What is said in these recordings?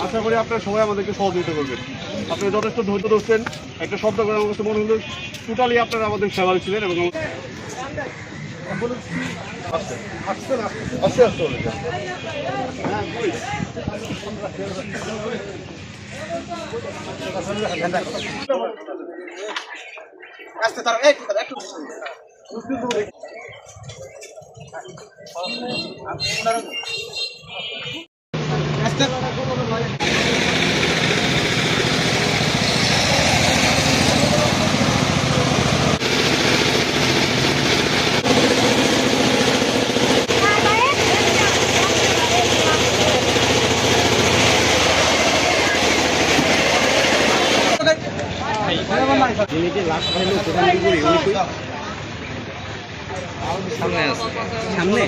আশা করি আপনার সবাই আমাদেরকে সহযোগিতা করবেন। আপনারা যথেষ্ট ধৈর্য ধরছেন। একটা শব্দ করে আমার কাছে মনে হলো টোটালি আপনারা আমাদের সেবারে ছিলেন এবং সামনে আছে সামনে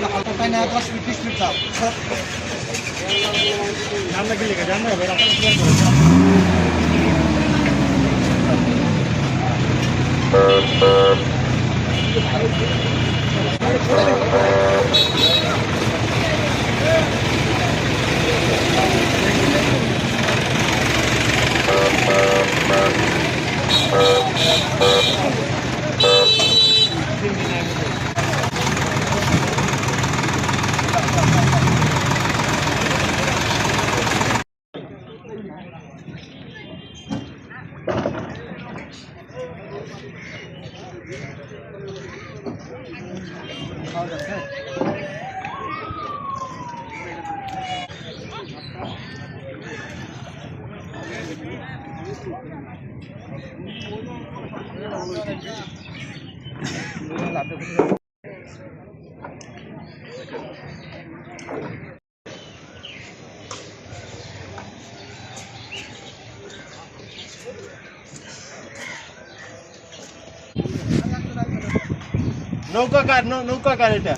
নৌকা কার এটা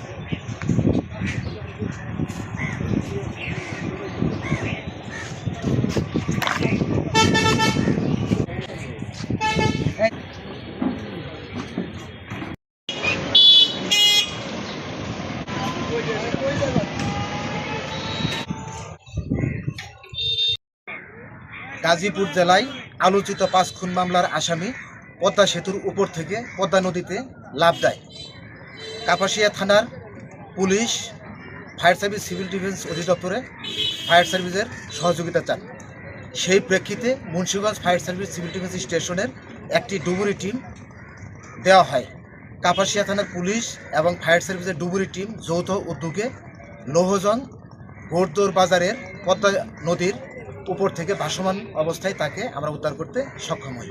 গাজীপুর জেলায় আলোচিত 5 খুন মামলার আসামি পদ্মা সেতুর উপর থেকে পদ্মা নদীতে লাফ দেয়। কাপাসিয়া থানার police fire service civil defence অধিদপ্তরে ফায়ার সার্ভিসের সহযোগিতা চান। সেই প্রেক্ষিতে Munshiganj fire service civil defence স্টেশনের একটি ডুবুরি টিম দেওয়া হয়। কাপাসিয়া থানার পুলিশ এবং ফায়ার সার্ভিসের ডুবুরি টিম যৌথ উদ্যোগে লৌহজং গোড়দোর বাজারের পদ্মা নদীর উপর থেকে ভাসমান অবস্থায় তাকে আমরা উদ্ধার করতে সক্ষম হই।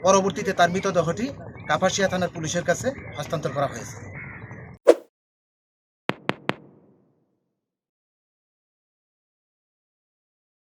পরবর্তীতে তার মৃতদেহটি কাপাসিয়া থানার পুলিশের কাছে হস্তান্তর করা হয়েছে।